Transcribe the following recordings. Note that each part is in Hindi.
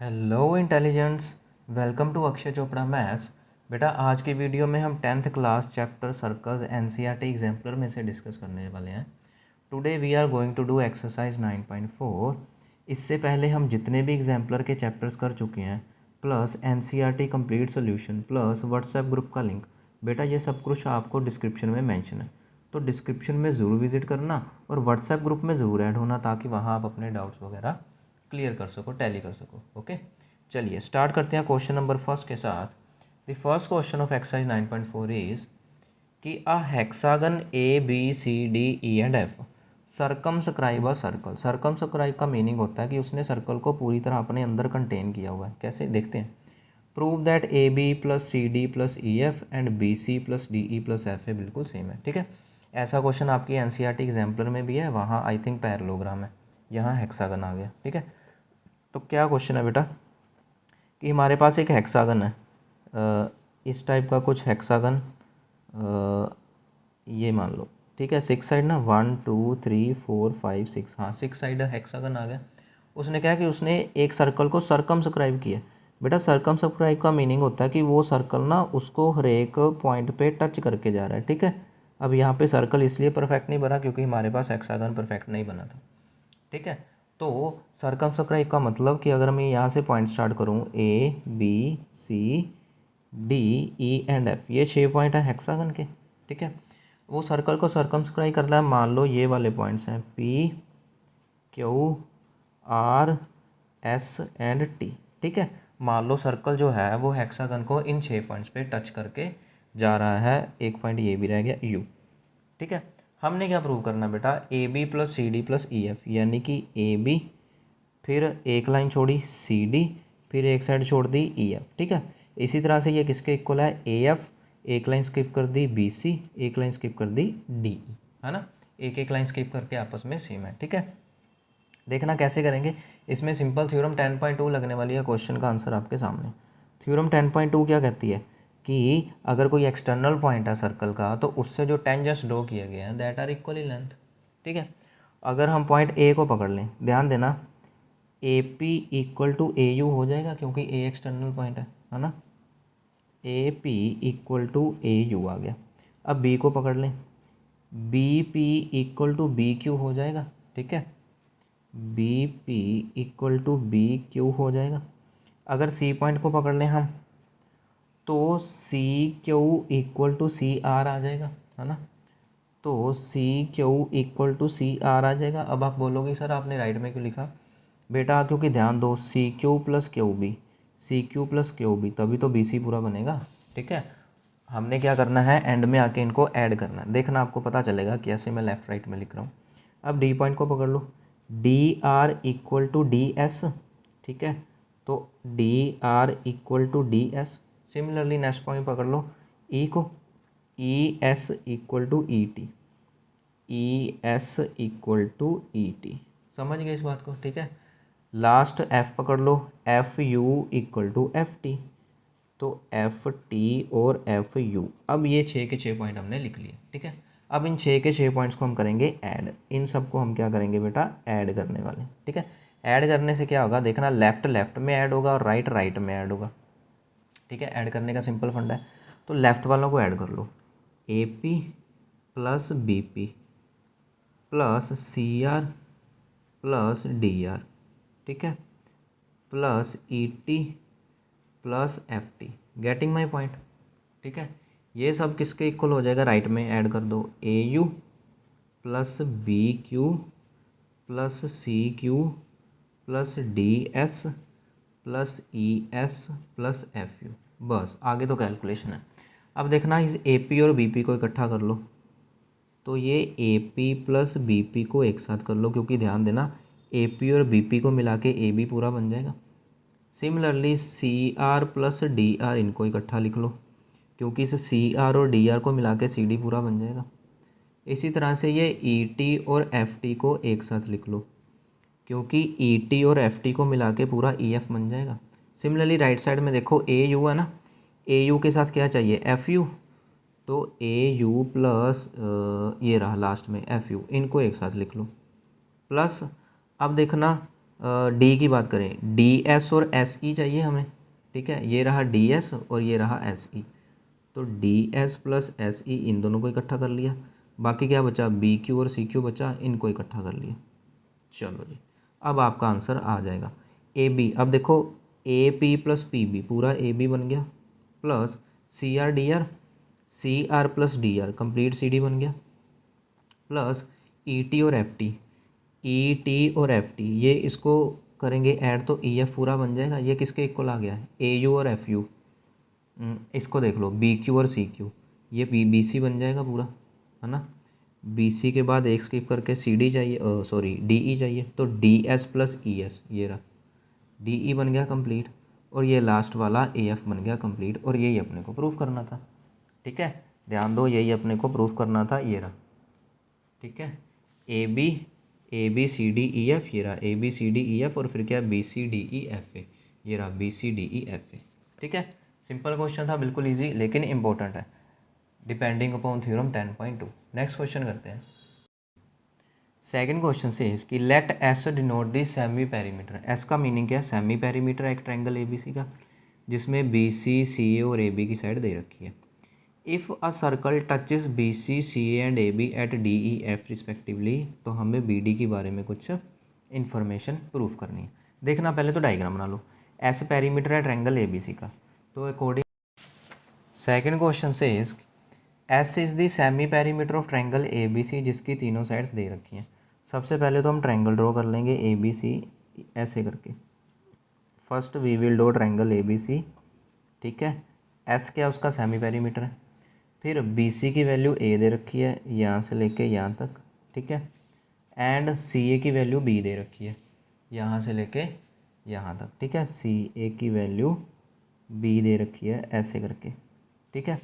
Hello intelligents, welcome to Akshay Chopra maths. बेटा आज की वीडियो में हम 10th class chapter circles NCERT exemplar में से डिस्कस करने वाले हैं। Today we are going to do exercise 9.4। इससे पहले हम जितने भी एग्जाम्पलर के चैप्टर्स कर चुके हैं plus NCERT complete solution plus WhatsApp group का लिंक, बेटा ये सब कुछ आपको डिस्क्रिप्शन में मेंशन है, तो डिस्क्रिप्शन में ज़रूर विजिट करना और व्हाट्सएप ग्रुप में ज़रूर ऐड होना ताकि वहाँ आप अपने डाउट्स वगैरह क्लियर कर सको, टैली कर सको। ओके, चलिए स्टार्ट करते हैं क्वेश्चन नंबर फर्स्ट के साथ। The first question of exercise 9.4 is कि a hexagon A B C D E and F circumscribe a circle. Circumscribe का मीनिंग होता है कि उसने सर्कल को पूरी तरह अपने अंदर कंटेन किया हुआ है। कैसे देखते हैं। Prove that A B plus C D plus E F and B C plus D E plus F A बिल्कुल सेम है। ठीक है, ऐसा क्वेश्चन आपकी एनसीईआरटी एग्जाम्पलर में भी है, वहाँ आई थिंक पैरेललोग्राम है, यहाँ हेक्सागन आ गया। ठीक है, तो क्या क्वेश्चन है बेटा कि हमारे पास एक हेक्सागन है, इस टाइप का कुछ हेक्सागन, ये मान लो। ठीक है, 6 साइड ना, 1 2 3 4 5 6, हाँ 6 साइड हेक्सागन आ गया। उसने क्या कि उसने एक सर्कल को सरकमस्क्राइब किया। बेटा सरकमस्क्राइब का मीनिंग होता है कि वो सर्कल ना उसको हर एक पॉइंट पे टच करके जा रहा है। ठीक है, अब यहाँ पे सर्कल इसलिए परफेक्ट नहीं बना क्योंकि हमारे पास हेक्सागन परफेक्ट नहीं बना था। ठीक है, तो सरकमस्क्राइब का मतलब कि अगर मैं यहाँ से पॉइंट स्टार्ट करूँ, A B C D E and F, ये 6 पॉइंट हैं हेक्सागन के। ठीक है, वो सर्कल को सरकमस्क्राइब करना है। मान लो ये वाले पॉइंट्स हैं P Q R S and T. ठीक है, मान लो सर्कल जो है वो हेक्सागन को इन 6 पॉइंट्स पे टच करके जा रहा है। एक पॉइंट ये भी रह गया यू। ठीक है, हमने क्या प्रूव करना बेटा, A B plus C D plus E F, यानी कि ए बी, फिर एक लाइन छोड़ी सी डी, फिर एक साइड छोड़ दी ई एफ। ठीक है, इसी तरह से ये किसके इक्वल है, ए एफ, एक लाइन स्किप कर दी बी सी, एक लाइन स्किप कर दी डी, है ना, एक एक लाइन स्किप करके आपस में सेम है। ठीक है, देखना कैसे करेंगे। इसमें सिंपल थ्योरम 10.2 लगने वाली है, क्वेश्चन का आंसर आपके सामने। थ्योरम 10.2 क्या कहती है कि अगर कोई एक्सटर्नल पॉइंट है सर्कल का तो उससे जो टेंजेंट्स ड्रॉ किए गए हैं दैट आर इक्वली लेंथ। ठीक है, अगर हम पॉइंट ए को पकड़ लें, ध्यान देना, A P equal to A U हो जाएगा क्योंकि ए एक्सटर्नल पॉइंट है ना। A P equal to A U आ गया। अब बी को पकड़ लें, B P equal to B Q हो जाएगा। ठीक है, B P equal to B Q हो जाएगा। अगर सी पॉइंट को पकड़ लें हम तो C Q equal to C R आ जाएगा, है ना। तो C Q equal to C R आ जाएगा। अब आप बोलोगे सर आपने राइट में क्यों लिखा, बेटा क्योंकि ध्यान दो, C Q plus Q B, C Q plus Q B, तभी तो बी सी पूरा बनेगा। ठीक है, हमने क्या करना है, एंड में आके इनको ऐड करना है। देखना आपको पता चलेगा कैसे मैं लेफ्ट राइट में लिख रहा हूँ। अब डी पॉइंट को पकड़ लो, D R equal to D S. ठीक है, तो D R equal to D S. Similarly next point पकड़ लो, ई को, E S equal to E T, E S equal to E T. समझ गए इस बात को। ठीक है, लास्ट एफ पकड़ लो, F U equal to F T, तो एफ टी और एफ यू। अब ये 6 के 6 पॉइंट हमने लिख लिए। ठीक है, अब इन 6 के 6 पॉइंट्स को हम करेंगे ऐड। इन सबको हम क्या करेंगे बेटा, ऐड करने वाले। ठीक है, ऐड करने से क्या होगा देखना, लेफ्ट लेफ्ट में ऐड होगा और राइट राइट में ऐड होगा। ठीक है, ऐड करने का सिंपल फंडा है। तो लेफ्ट वालों को ऐड कर लो, A P plus B P plus C R plus D R. ठीक है, plus E T plus F T. Getting my point. ठीक है, ये सब किसके इक्वल हो जाएगा, राइट में ऐड कर दो, A U plus B Q plus C Q plus D S plus E S plus F U. बस आगे तो कैलकुलेशन है। अब देखना इस ए पी और बी पी को इकट्ठा कर लो, तो ये A P plus B P को एक साथ कर लो, क्योंकि ध्यान देना ए पी और बी पी को मिला के ए बी पूरा बन जाएगा। Similarly C R plus D are, इनको इकट्ठा लिख लो, क्योंकि इस सी आर और डी आर को मिला के सी डी पूरा बन जाएगा। इसी तरह से ये ई टी और एफ टी को एक साथ लिख लो, क्योंकि ई टी और एफ टी को मिला के पूरा ई एफ बन जाएगा। सिमिलरली राइट साइड में देखो ए यू है ना, ए यू के साथ क्या चाहिए, एफ यू, तो ए यू प्लस ये रहा लास्ट में एफ यू, इनको एक साथ लिख लो। प्लस अब देखना डी की बात करें, डी एस और एस ई चाहिए हमें, ठीक है। ये रहा डी एस और ये रहा एस ई, तो D S plus S E इन दोनों को इकट्ठा कर लिया, बाकी क्या बचा, बी क्यू और सी क्यू बचा, इनको इकट्ठा कर लिया। चलो जी, अब आपका आंसर आ जाएगा ए बी। अब देखो A P plus P B पूरा ए बी बन गया, plus C R D R, C R plus D R complete C D बन गया, प्लस ई टी और एफ टी, ई टी और एफ टी ये इसको करेंगे ऐड तो ई एफ पूरा बन जाएगा। ये किसके इक्वल आ गया है, ए यू और एफ यू। इसको देख लो बी क्यू और सी क्यू, ये बी सी बन जाएगा पूरा, है ना। बी सी के बाद एक स्किप करके सी डी चाहिए, सॉरी डी ई चाहिए, तो D S plus E S ये रहा, डी ई बन गया कंप्लीट, और ये लास्ट वाला ए एफ बन गया कंप्लीट, और यही अपने को प्रूफ करना था, ठीक है। ध्यान दो, यही अपने को प्रूफ करना था, ये रहा, ठीक है। A B C D E F, ये रहा A B C D E F, और फिर क्या B C D E F A, ये रहा B C D E F A, ठीक है। सिंपल क्वेश्चन था, बिल्कुल इजी, लेकिन इंपॉर्टेंट है, depending upon theorem 10.2। Next question करते हैं। सेकंड क्वेश्चन से कि let S denote the semi perimeter. S का मीनिंग क्या है, सेमी पेरीमीटर है एक ट्रायंगल ए बी सी का, जिसमें बी सी सी ए और ए बी की साइड दे रखी है। If a circle touches B C C A and A B at D E F respectively, तो हमें बी डी के बारे में कुछ इन्फॉर्मेशन प्रूफ करनी है। देखना, पहले तो डायग्राम बना लो। एस पेरीमीटर है ट्रायंगल ए बी सी का, तो अकॉर्डिंग सेकंड क्वेश्चन से S is the semi perimeter of triangle A B C, जिसकी तीनों साइड्स दे रखी हैं। सबसे पहले तो हम ट्रायंगल ड्रॉ कर लेंगे ए बी सी, ऐसे करके। First we will draw triangle A B C, ठीक है। एस क्या उसका सेमी पेरीमीटर है। फिर बी सी की वैल्यू ए दे रखी है यहाँ से लेके यहाँ तक, ठीक है। एंड सी ए की वैल्यू बी दे रखी है यहाँ से लेके यहाँ तक, ठीक है। सी ए की वैल्यू बी दे रखी है ऐसे करके, ठीक है।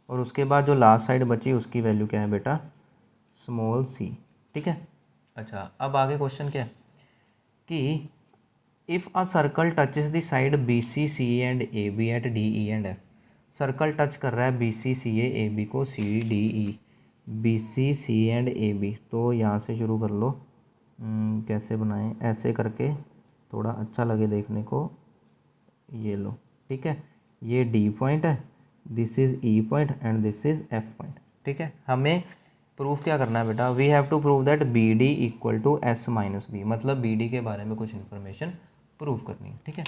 और उसके बाद जो लास्ट साइड बची उसकी वैल्यू क्या है बेटा, स्मॉल सी, ठीक है। अच्छा, अब आगे क्वेश्चन क्या है कि if a circle touches the side B C C and A B at D E and F. Circle टच कर रहा है B C C A B को, C D E, B C C and A B. तो यहाँ से शुरू कर लो, कैसे बनाएं, ऐसे करके थोड़ा अच्छा लगे देखने को, ये लो, ठीक है। ये डी पॉइंट है, this is E point and this is F point, ठीक है। हमें प्रूफ क्या करना है बेटा, we have to prove that B D equal to S minus B, मतलब बी डी के बारे में कुछ इन्फॉर्मेशन प्रूफ करनी है, ठीक है।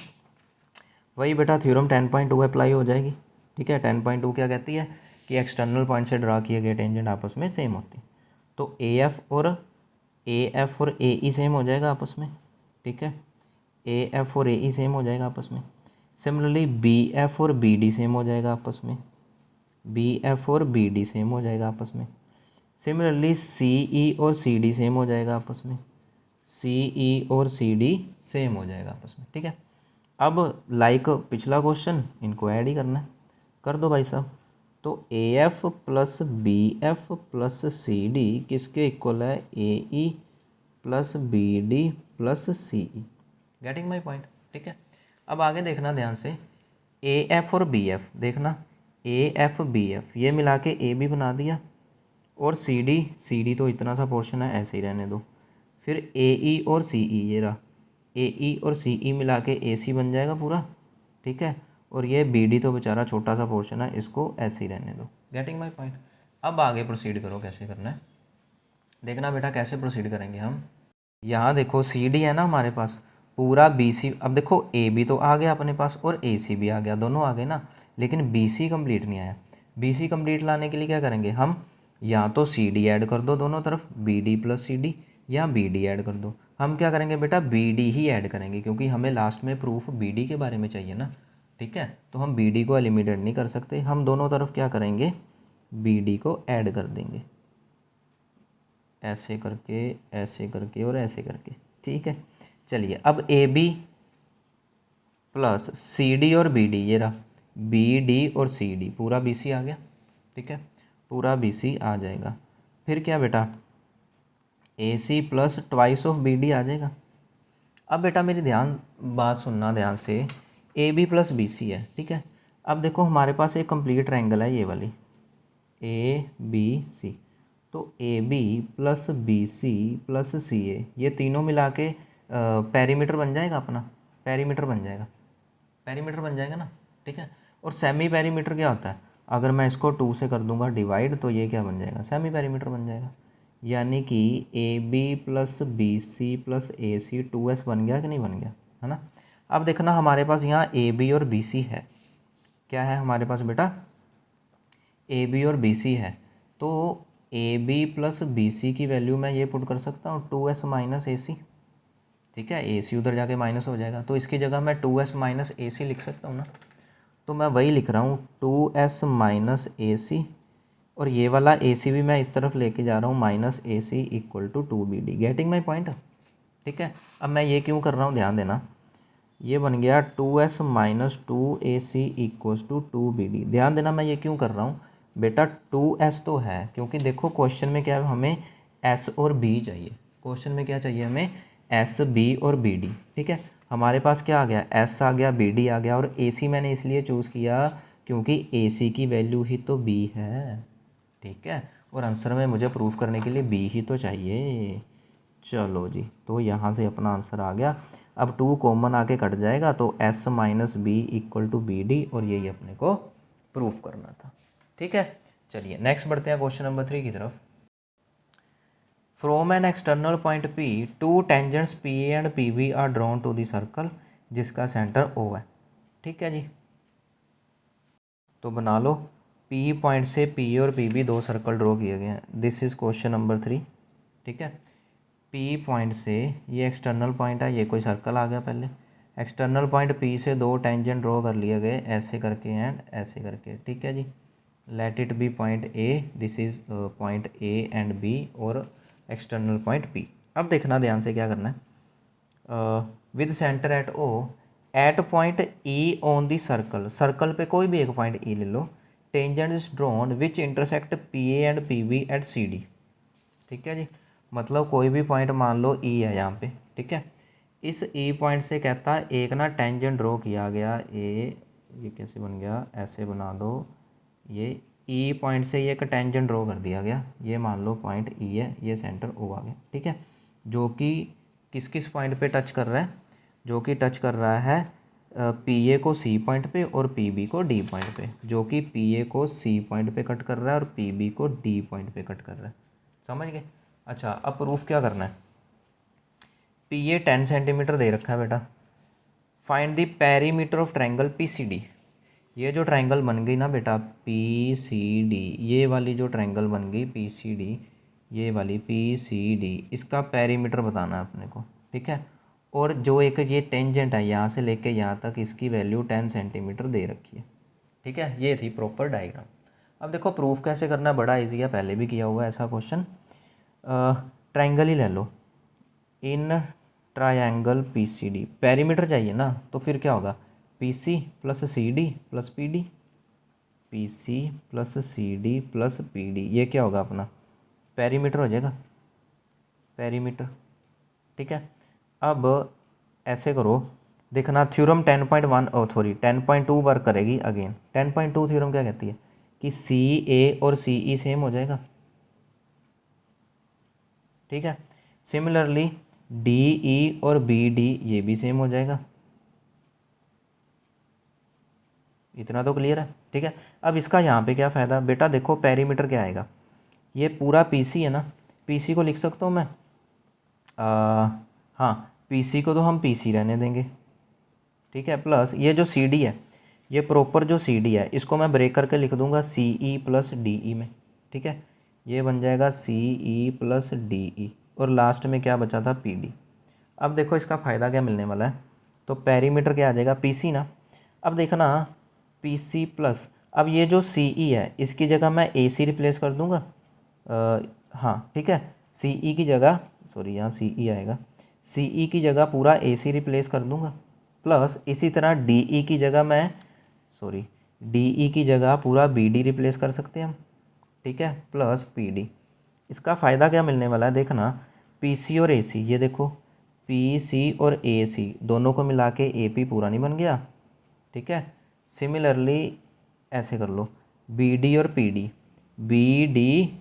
वही बेटा थ्योरम 10.2 अप्लाई हो जाएगी, ठीक है। 10.2 क्या कहती है कि एक्सटर्नल पॉइंट से ड्रा किए गए टेंजेंट आपस में सेम होती है। तो ए एफ और ए ई सेम हो जाएगा आपस में, ठीक है। ए एफ और ए ई सेम हो जाएगा आपस में। सिमिलरली बी एफ और बी डी सेम हो जाएगा आपस में, बी एफ और बी डी सेम हो जाएगा आपस में। सिमिलरली सी ई और सी डी सेम हो जाएगा आपस में, सी ई और सी डी सेम हो जाएगा आपस में, ठीक है। अब लाइक पिछला क्वेश्चन इनको ऐड ही करना है, कर दो भाई साहब। तो A F plus B F plus C D किसके इक्वल है, A E plus B D plus C E. Getting my point, ठीक है। अब आगे देखना ध्यान से, ए एफ और बी एफ देखना, ए एफ बी एफ ये मिला के ए बी बना दिया, और सी डी तो इतना सा पोर्शन है ऐसे ही रहने दो। फिर ए ई और सी ई, ये रहा ए ई और सी ई मिला के ए सी बन जाएगा पूरा, ठीक है। और ये बी डी तो बेचारा छोटा सा पोर्शन है, इसको ऐसे ही रहने दो। Getting my point. अब आगे प्रोसीड करो, कैसे करना है देखना बेटा, कैसे प्रोसीड करेंगे हम। यहाँ देखो सी डी है ना हमारे पास, पूरा बी सी, अब देखो ए बी तो आ गया अपने पास और ए सी भी आ गया, दोनों आ गए ना, लेकिन बी सी कम्प्लीट नहीं आया। बी सी कम्प्लीट लाने के लिए क्या करेंगे हम, या तो सी डी ऐड कर दो दोनों तरफ, B D plus C D, या बी डी ऐड कर दो। हम क्या करेंगे बेटा, बी डी ही ऐड करेंगे, क्योंकि हमें लास्ट में प्रूफ बी डी के बारे में चाहिए ना, ठीक है। तो हम बी डी को एलिमिनेट नहीं कर सकते, हम दोनों तरफ क्या करेंगे, बी डी को ऐड कर देंगे, ऐसे करके और ऐसे करके, ठीक है। चलिए अब A B plus C D और बी डी, ये रहा बी डी और सी डी, पूरा बी सी आ गया, ठीक है, पूरा बी सी आ जाएगा। फिर क्या बेटा, A C plus twice of B D आ जाएगा। अब बेटा मेरी बात सुनना ध्यान से, A B plus B C है, ठीक है। अब देखो हमारे पास एक कंप्लीट ट्रायंगल है ये वाली, ए बी सी। तो A B plus B C plus C A, ये तीनों मिला के पेरीमीटर बन जाएगा अपना, पेरीमीटर बन जाएगा, पेरीमीटर बन जाएगा ना, ठीक है। और सेमी पेरीमीटर क्या होता है, अगर मैं इसको 2 से कर दूंगा डिवाइड तो ये क्या बन जाएगा, सेमी पेरीमीटर बन जाएगा। यानी कि A B plus B C plus A C 2s बन गया कि नहीं बन गया, है ना। अब देखना हमारे पास यहाँ ए बी और बी सी है, क्या है हमारे पास बेटा, ए बी और बी सी है। तो A B plus B C की वैल्यू मैं ये पुट कर सकता हूँ 2s माइनस ए सी, ठीक है। ए सी उधर जाके माइनस हो जाएगा, तो इसकी जगह मैं 2s माइनस ए सी लिख सकता हूँ ना। तो मैं वही लिख रहा हूँ 2s माइनस ए सी, और ये वाला ए सी भी मैं इस तरफ लेके जा रहा हूँ minus A C equal to 2bd। Getting my point, ठीक है। अब मैं ये क्यों कर रहा हूँ, ध्यान देना, ये बन गया 2s minus 2ac equals to 2bd। ध्यान देना मैं ये क्यों कर रहा हूँ बेटा, 2s तो है क्योंकि देखो क्वेश्चन में क्या है, हमें s और b चाहिए। क्वेश्चन में क्या चाहिए हमें, s b और bd, ठीक है। हमारे पास क्या आ गया, s आ गया, bd आ गया, और ac मैंने इसलिए चूज़ किया क्योंकि ac की वैल्यू ही तो b है, ठीक है। और आंसर में मुझे प्रूफ करने के लिए b ही तो चाहिए। चलो जी, तो यहाँ से अपना आंसर आ गया। अब 2 कॉमन आके कट जाएगा तो s minus B equal to B D, और यही अपने को प्रूफ करना था, ठीक है। चलिए नेक्स्ट बढ़ते हैं क्वेश्चन नंबर 3 की तरफ। From an external point P, 2 tangents P A and P B are drawn to the circle जिसका सेंटर O है, ठीक है जी। तो बना लो, P पॉइंट से P और पी बी 2 सर्कल ड्रॉ किए गए हैं। दिस इज़ क्वेश्चन नंबर 3, ठीक है। P पॉइंट से, ये एक्सटर्नल पॉइंट है, ये कोई सर्कल आ गया पहले। एक्सटर्नल पॉइंट P से 2 टेंजेंट ड्रॉ कर लिए गए, ऐसे करके एंड ऐसे करके, ठीक है जी। Let it be point A, this is point A and B, और एक्सटर्नल पॉइंट P। अब देखना ध्यान से क्या करना है, with centre at O, at point E on the circle, circle पे कोई भी एक पॉइंट E ले लो, tangent is drawn which intersect PA and PB at CD, ठीक है जी। मतलब कोई भी पॉइंट मान लो E है यहाँ पे, ठीक है। इस E पॉइंट से कहता है एक ना टेंजेंट ड्रॉ किया गया ये कैसे बन गया, ऐसे बना दो, ये E पॉइंट से ये एक टेंजेंट ड्रॉ कर दिया गया, ये मान लो पॉइंट E है, ये सेंटर O आ गया, ठीक है। जो कि किस किस पॉइंट पे टच कर रहा है, जो कि टच कर रहा है पी ए को सी पॉइंट पे और पी बी को डी पॉइंट पे, जो कि पी ए को सी पॉइंट पे कट कर रहा है और पी बी को डी पॉइंट पे कट कर रहा है, समझ गए। अच्छा, अब प्रूफ क्या करना है, पी ए 10 सेंटीमीटर दे रखा है बेटा, find the perimeter of triangle P C D. ये जो ट्रायंगल बन गई ना बेटा पी सी डी, ये वाली जो ट्रायंगल बन गई पी सी डी, ये वाली पी सी डी, इसका पेरीमीटर बताना है अपने को, ठीक है। और जो एक ये टेंजेंट है यहाँ से लेके यहाँ तक, इसकी वैल्यू 10 सेंटीमीटर दे रखी है, ठीक है। ये थी प्रॉपर डायग्राम। अब देखो प्रूफ कैसे करना है, बड़ा इजी है, पहले भी किया हुआ है ऐसा क्वेश्चन। ट्रायंगल ही ले लो, in triangle P C D, perimeter चाहिए ना, तो फिर क्या होगा, P C plus C D plus P D, P C plus C D plus P D, ये क्या होगा अपना पेरीमीटर हो जाएगा, पेरीमीटर, ठीक है। अब ऐसे करो, देखना थ्योरम 10.1 सॉरी 10.2 वर्क करेगी अगेन। 10.2 थ्योरम क्या कहती है कि सी ए और सी ई सेम हो जाएगा, ठीक है। सिमिलरली डी ई और बी डी ये भी सेम हो जाएगा, इतना तो क्लियर है, ठीक है। अब इसका यहाँ पे क्या फ़ायदा बेटा, देखो पेरीमीटर क्या आएगा, ये पूरा पीसी है ना, पीसी को लिख सकता हूँ मैं, हाँ पीसी को तो हम पीसी रहने देंगे, ठीक है। प्लस ये जो सी डी है, ये प्रॉपर जो सी डी है, इसको मैं ब्रेक करके लिख दूंगा सी ई प्लस डी ई में, ठीक है। ये बन जाएगा सी ई प्लस डी ई, और लास्ट में क्या बचा था पी डी। अब देखो इसका फ़ायदा क्या मिलने वाला है, तो पेरीमीटर क्या आ जाएगा पी सी ना। अब देखना पी सी प्लस, अब ये जो सी ई है इसकी जगह मैं ए सी रिप्लेस कर दूंगा, हाँ ठीक है, सी ई की जगह, सॉरी यहाँ सी ई आएगा, सी ई की जगह पूरा ए सी रिप्लेस कर दूंगा। प्लस इसी तरह डी ई की जगह मैं, सॉरी डी ई की जगह पूरा बी डी रिप्लेस कर सकते हैं हम, ठीक है, प्लस पी डी। इसका फ़ायदा क्या मिलने वाला है, देखना पी सी और ए सी, ये देखो पी सी और ए सी दोनों को मिला के ए पी पूरा नहीं बन गया, ठीक है। सिमिलरली ऐसे कर लो बी डी और पी डी, बी डी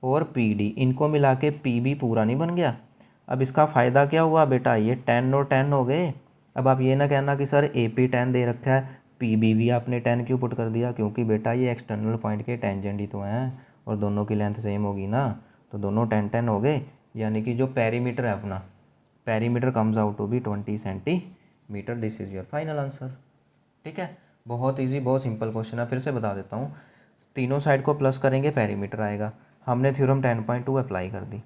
और पी डी इनको मिला के पी बी पूरा नहीं बन गया, अब इसका फ़ायदा क्या हुआ बेटा, ये 10 और 10 हो गए। अब आप ये ना कहना कि सर ए पी 10 दे रखा है, पी बी भी आपने 10 क्यों पुट कर दिया, क्योंकि बेटा ये एक्सटर्नल पॉइंट के टेंजेंट ही तो हैं और दोनों की लेंथ सेम होगी ना, तो दोनों 10-10 हो गए। यानी कि जो पेरीमीटर है अपना, perimeter comes out to be 20 centimetre. This is your final answer. ठीक है, बहुत इजी, बहुत सिंपल क्वेश्चन है। फिर से बता देता हूँ, तीनों साइड को प्लस करेंगे पेरीमीटर आएगा। हमने थ्योरम 10.2 अप्लाई कर दी।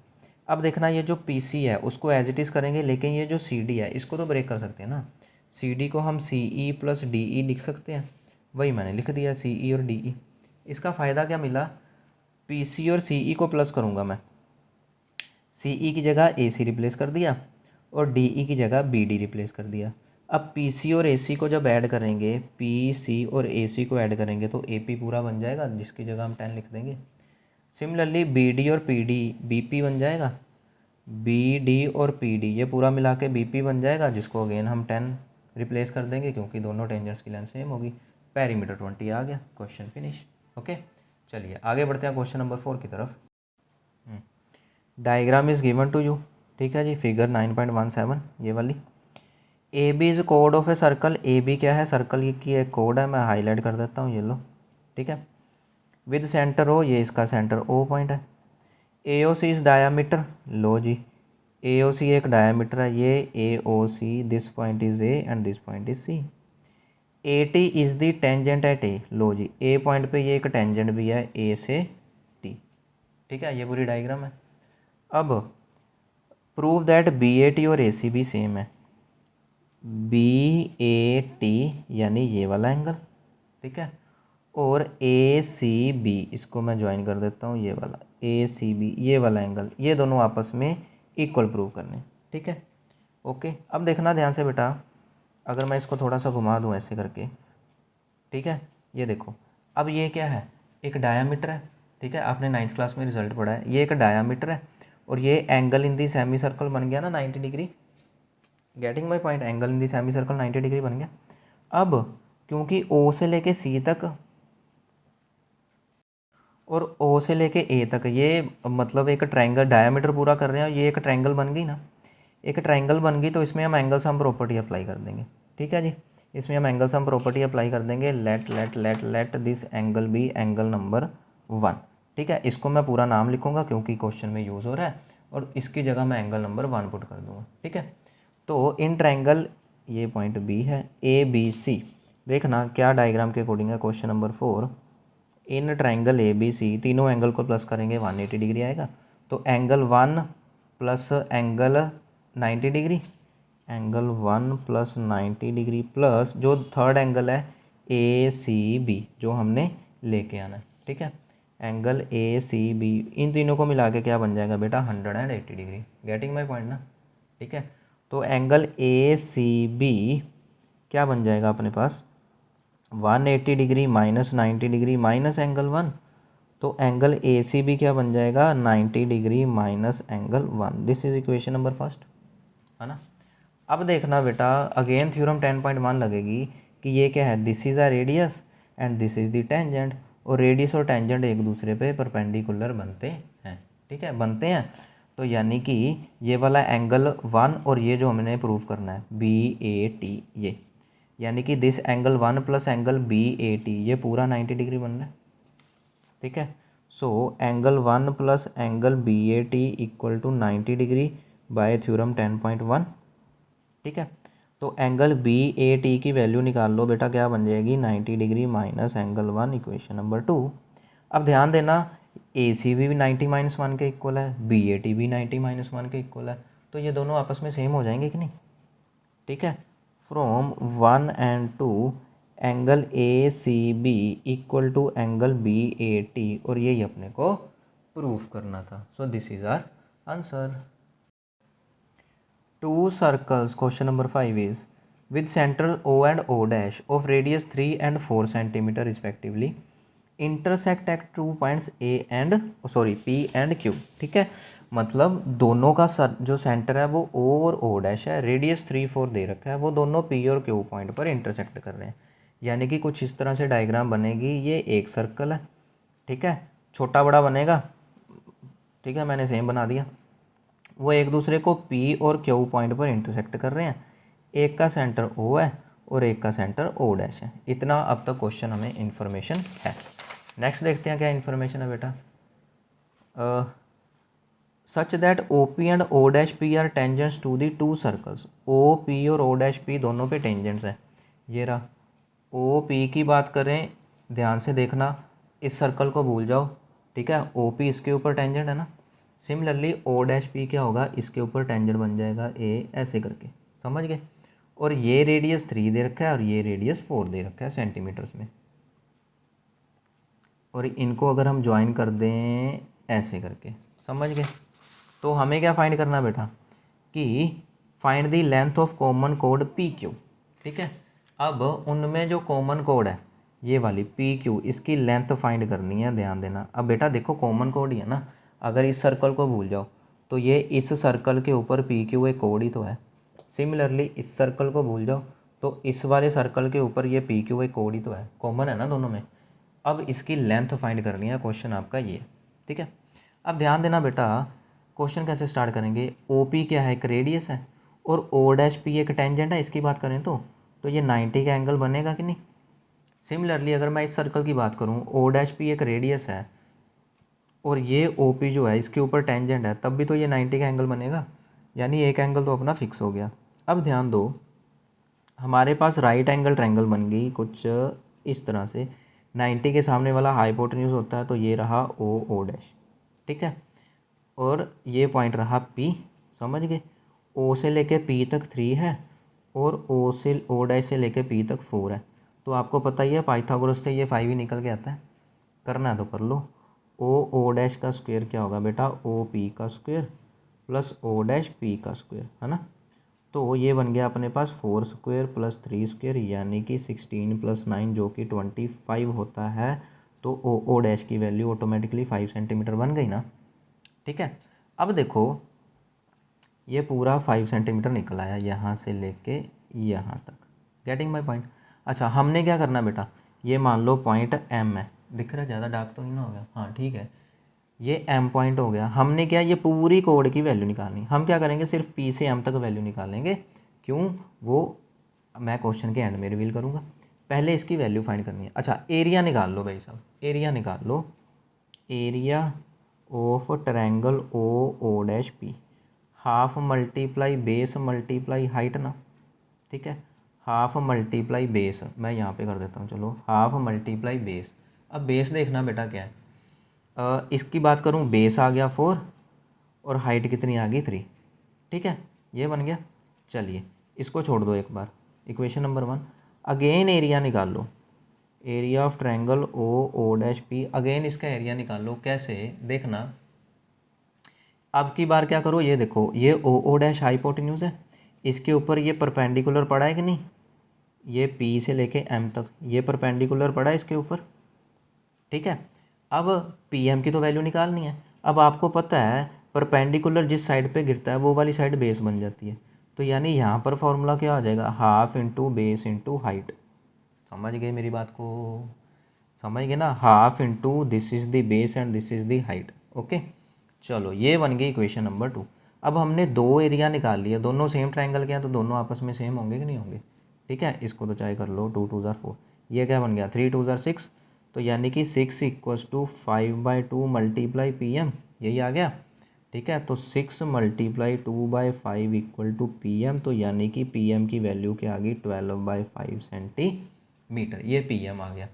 अब देखना ये जो पी सी है उसको एज इट इज़ करेंगे, लेकिन ये जो सी डी है इसको तो ब्रेक कर सकते हैं ना। सी डी को हम सी ई प्लस डी ई लिख सकते हैं, वही मैंने लिख दिया सी ई और डी ई। इसका फ़ायदा क्या मिला, पी सी और सी ई को प्लस करूँगा मैं, सी ई की जगह ए सी रिप्लेस कर दिया और डी ई की जगह बी डी रिप्लेस कर दिया। अब पी सी और ए सी को जब ऐड करेंगे, पी सी और ए सी को ऐड करेंगे तो ए पी पूरा बन जाएगा, जिसकी जगह हम 10 लिख देंगे। सिमिलरली बी डी और पी डी बी पी बन जाएगा, बी डी और पी डी ये पूरा मिला के बी पी बन जाएगा, जिसको अगेन हम 10 रिप्लेस कर देंगे क्योंकि दोनों टेंजेंट्स की लेंथ सेम होगी। पेरीमीटर 20 आ गया, क्वेश्चन फिनिश। ओके, चलिए आगे बढ़ते हैं क्वेश्चन नंबर 4 की तरफ। Diagram is given to you, ठीक है जी, फिगर 9.17 ये वाली। ए बी इज़ कोड of a circle. A B क्या है, सर्कल की एक कोड है, मैं हाईलाइट कर देता हूँ, ये लो, ठीक है। विद सेंटर ओ, ये इसका सेंटर ओ पॉइंट है। ए ओ सी इज़ डायामीटर, लो जी, ए ओ सी एक डायामीटर है, ये A O C, this point is A and this point is C. A T is the tangent at A, लो जी, ए पॉइंट पे ये एक टेंजेंट भी है ए से टी, ठीक है, ये पूरी डायग्राम है। अब prove that B A T और ए सी भी सेम है। बी ए टी यानी ये वाला एंगल, ठीक है, और ए सी बी, इसको मैं ज्वाइन कर देता हूँ, ये वाला ए सी बी, ये वाला एंगल, ये दोनों आपस में इक्वल प्रूव करने, ठीक है। ओके, अब देखना ध्यान से बेटा, अगर मैं इसको थोड़ा सा घुमा दूँ ऐसे करके, ठीक है, ये देखो, अब ये क्या है, एक डायामीटर है, ठीक है, आपने 9th क्लास में रिजल्ट पढ़ा है, ये एक डायामीटर है और ये angle in the semi circle बन गया ना 90 degree. Getting my point, angle in the semi circle 90 degree बन गया। अब क्योंकि ओ से लेके सी तक और ओ से लेके ए तक ये मतलब एक ट्रायंगल डायमीटर पूरा कर रहे हैं, ये एक ट्रायंगल बन गई ना, एक ट्रायंगल बन गई, तो इसमें हम एंगल सम प्रॉपर्टी अप्लाई कर देंगे, ठीक है जी। इसमें हम एंगल सम प्रॉपर्टी अप्लाई कर देंगे, let this angle B angle number 1, ठीक है। इसको मैं पूरा नाम लिखूंगा क्योंकि क्वेश्चन में यूज़ हो रहा है, और इसकी जगह मैं एंगल नंबर 1 पुट कर दूंगा, ठीक है। तो इन ट्रायंगल, ये पॉइंट बी है, ए बी सी, देखना क्या डायग्राम के अकॉर्डिंग है। Question number 4, in triangle A B C, तीनों एंगल को प्लस करेंगे 180 डिग्री आएगा, तो angle 1 plus angle 90 degree, angle 1 plus 90 degree plus जो थर्ड एंगल है ए सी बी, जो हमने लेके आना है, ठीक है। एंगल ए सी बी, इन तीनों को मिला के क्या बन जाएगा बेटा, 180 डिग्री। गेटिंग माई पॉइंट ना, ठीक है। तो एंगल ए सी बी क्या बन जाएगा अपने पास, 180 degree minus 90 degree minus angle 1, तो एंगल ए सी बी क्या बन जाएगा, 90 degree minus angle 1। This is equation number first, है ना। अब देखना बेटा, अगेन थ्योरम 10.1 लगेगी कि ये क्या है, this is a radius and this is the tangent, और रेडियस और टेंजेंट एक दूसरे पे परपेंडिकुलर बनते हैं, ठीक है, बनते हैं। तो यानी कि ये वाला एंगल 1 और ये जो हमने प्रूव करना है बी ए टी, ये यानी कि this angle 1 plus angle B A T, ये पूरा 90 डिग्री बन रहा है, ठीक है। So angle 1 plus angle B A T equal to 90 degree by theorem 10.1, ठीक है। तो एंगल बी ए टी की वैल्यू निकाल लो बेटा, क्या बन जाएगी, 90 degree minus angle 1, equation number 2। अब ध्यान देना, ए सी भी 90 माइनस 1 के इक्वल है, बी ए टी भी 90 माइनस 1 के इक्वल है, तो ये दोनों आपस में सेम हो जाएंगे कि नहीं, ठीक है। From 1 and 2 angle A C B equal to angle B A T, और यही अपने को प्रूफ करना था। So this is our answer. Two circles, question number 5 is with centre O and O dash of radius 3 and 4 centimetre respectively intersect at 2 points A and sorry P and Q, ठीक है। मतलब दोनों का जो सेंटर है वो ओ और ओ डैश है, रेडियस 3-4 दे रखा है, वो दोनों पी और क्यू पॉइंट पर इंटरसेक्ट कर रहे हैं। यानी कि कुछ इस तरह से डायग्राम बनेगी, ये एक सर्कल है, ठीक है, छोटा बड़ा बनेगा, ठीक है, मैंने सेम बना दिया। वो एक दूसरे को पी और क्यू पॉइंट पर इंटरसेक्ट कर रहे हैं। एक का सेंटर ओ है और एक का सेंटर ओ डैश है। इतना अब तक क्वेश्चन हमें इन्फॉर्मेशन है। नेक्स्ट देखते हैं क्या इन्फॉर्मेशन है बेटा। Such that O P and O dash P are tangents to the two circles. O P और ओ डैश पी दोनों पे टेंजेंट्स हैं। ये रहा ओ पी की बात करें, ध्यान से देखना, इस सर्कल को भूल जाओ, ठीक है। ओ पी इसके ऊपर टेंजेंट है ना। सिमिलरली ओ डैश पी क्या होगा, इसके ऊपर टेंजेंट बन जाएगा ए, ऐसे करके, समझ गए। और ये रेडियस 3 दे रखा है और ये रेडियस 4 दे रखा है सेंटीमीटर्स में। और इनको अगर हम ज्वाइन कर दें ऐसे करके, समझ गए। तो हमें क्या फाइंड करना बेटा कि find the length of common code P Q, ठीक है। अब उनमें जो कॉमन कोड है ये वाली पी क्यू, इसकी लेंथ फाइंड करनी है, ध्यान देना। अब बेटा देखो कॉमन कोड ही है ना, अगर इस सर्कल को भूल जाओ तो ये इस सर्कल के ऊपर पी क्यू एक कोड ही तो है। सिमिलरली इस सर्कल को भूल जाओ तो इस वाले सर्कल के ऊपर ये पी क्यू एक कोड ही तो है, कॉमन है ना दोनों में। अब इसकी लेंथ फाइंड करनी है, क्वेश्चन आपका ये, ठीक है। अब ध्यान देना बेटा, क्वेश्चन कैसे स्टार्ट करेंगे। ओ पी क्या है, एक रेडियस है, और ओ डैश पी एक टेंजेंट है। इसकी बात करें तो ये 90 का एंगल बनेगा कि नहीं। सिमिलरली अगर मैं इस सर्कल की बात करूँ, ओ डैश पी एक रेडियस है और ये ओ पी जो है इसके ऊपर टेंजेंट है, तब भी तो ये 90 का एंगल बनेगा, यानी एक एंगल तो अपना फिक्स हो गया। अब ध्यान दो, हमारे पास राइट एंगल ट्रायंगल बन गई कुछ इस तरह से। 90 के सामने वाला हाइपोटेन्यूज होता है, तो ये रहा ओ डैश, ठीक है। और ये पॉइंट रहा पी, समझ गए। ओ से लेके पी तक 3 है और ओ डैश से लेके पी तक 4 है। तो आपको पता ही है पाइथागोरस से ये 5 ही निकल के आता है, करना है तो कर लो। ओ डैश का स्क्वायर क्या होगा बेटा, ओ पी का square plus O dash P का स्क्वायर, है ना। तो ये बन गया अपने पास 4 स्क्वायर प्लस 3 स्क्वायर, यानी कि 16 प्लस 9 जो कि 25 होता है। तो ओ डैश की वैल्यू ऑटोमेटिकली 5 सेंटीमीटर बन गई ना, ठीक है। अब देखो ये पूरा 5 सेंटीमीटर निकल आया यहाँ से लेके यहाँ तक, गेटिंग माई पॉइंट। अच्छा हमने क्या करना बेटा, ये मान लो पॉइंट एम है, दिख रहा है, ज़्यादा डार्क तो नहीं ना हो गया, हाँ ठीक है। ये एम पॉइंट हो गया। हमने क्या, ये पूरी कोड की वैल्यू निकालनी। हम क्या करेंगे, सिर्फ पी से एम तक वैल्यू निकालेंगे। क्यों, वो मैं क्वेश्चन के एंड में रिवील करूँगा, पहले इसकी वैल्यू फाइंड करनी है। अच्छा एरिया निकाल लो भाई साहब, एरिया निकाल लो। Area of triangle O dash P, half multiply base multiply height ना, ठीक है। हाफ मल्टीप्लाई बेस, मैं यहाँ पे कर देता हूँ, चलो हाफ मल्टीप्लाई बेस। अब बेस देखना बेटा क्या है, इसकी बात करूँ बेस आ गया 4 और हाइट कितनी आ गई 3, ठीक है। ये बन गया। चलिए इसको छोड़ दो एक बार, इक्वेशन नंबर 1। अगेन एरिया निकाल लो, area of triangle O dash P. Again इसका एरिया निकाल लो, कैसे देखना। अब की बार क्या करो, ये देखो ये ओ डैश हाइपोटेन्यूज है, इसके ऊपर ये परपेंडिकुलर पड़ा है कि नहीं, ये पी से लेके एम तक ये परपेंडिकुलर पड़ा है इसके ऊपर, ठीक है। अब पी एम की तो वैल्यू निकालनी है। अब आपको पता है परपेंडिकुलर जिस साइड पे गिरता है वो वाली साइड बेस बन जाती है। तो यानी यहाँ पर फॉर्मूला क्या आ जाएगा, half into base into height. समझ गए मेरी बात को, समझ गए ना। Half into this is the base and this is the height, okay. चलो ये बन गई इक्वेशन नंबर 2। अब हमने दो एरिया निकाल लिया, दोनों सेम ट्रायंगल के हैं तो दोनों आपस में सेम होंगे कि नहीं होंगे, ठीक है। इसको तो चाहे कर लो, 2 2 ज़ार 4, ये क्या बन गया 3 2 ज़ार 6। तो यानी कि 6 equals to 5/2 multiply P M, यही आ गया, ठीक है। तो 6 multiply 2/5 equal to P M, तो यानी कि पी एम की वैल्यू क्या आ गई 12/5 सेंटीमीटर, ये पी एम आ गया।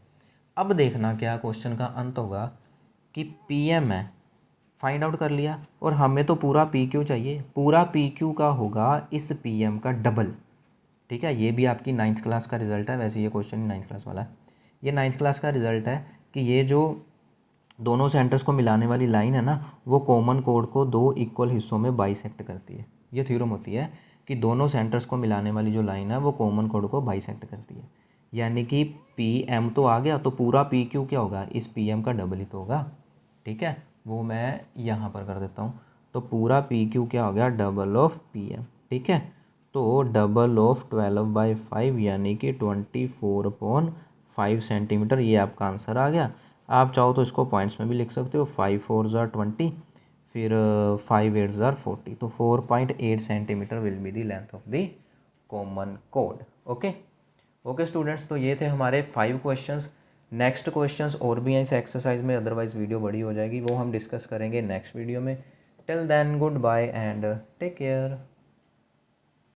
अब देखना क्या क्वेश्चन का अंत होगा कि पी एम है, फाइंड आउट कर लिया, और हमें तो पूरा पी क्यू चाहिए। पूरा पी क्यू का होगा इस पी एम का डबल, ठीक है। ये भी आपकी 9th क्लास का रिजल्ट है, वैसे ये क्वेश्चन 9th क्लास वाला है। ये 9th क्लास का रिजल्ट है कि ये जो दोनों सेंटर्स को मिलाने वाली लाइन है ना, वो कॉमन कोड को दो इक्वल हिस्सों में बाइसेक्ट करती है। ये थ्योरम होती है कि दोनों सेंटर्स को मिलाने वाली जो लाइन है वो कॉमन कोड को बाइसेक्ट करती है। यानी कि पी एम तो आ गया, तो पूरा पी क्यू क्या होगा, इस पी एम का डबल ही तो होगा, ठीक है। वो मैं यहाँ पर कर देता हूँ। तो पूरा पी क्यू क्या हो गया, डबल ऑफ पी एम, ठीक है। तो डबल ऑफ 12/5 यानी कि 24/5 सेंटीमीटर, ये आपका आंसर आ गया। आप चाहो तो इसको पॉइंट्स में भी लिख सकते हो, 5 4 ज़ा 20, फिर 5 8s आर 40, तो 4.8 centimetre will be the length of the common code. Okay okay students, तो ये थे हमारे 5 क्वेश्चंस। नेक्स्ट क्वेश्चंस और भी हैं इस एक्सरसाइज में, अदरवाइज़ वीडियो बड़ी हो जाएगी, वो हम डिस्कस करेंगे नेक्स्ट वीडियो में। Till then goodbye and take care.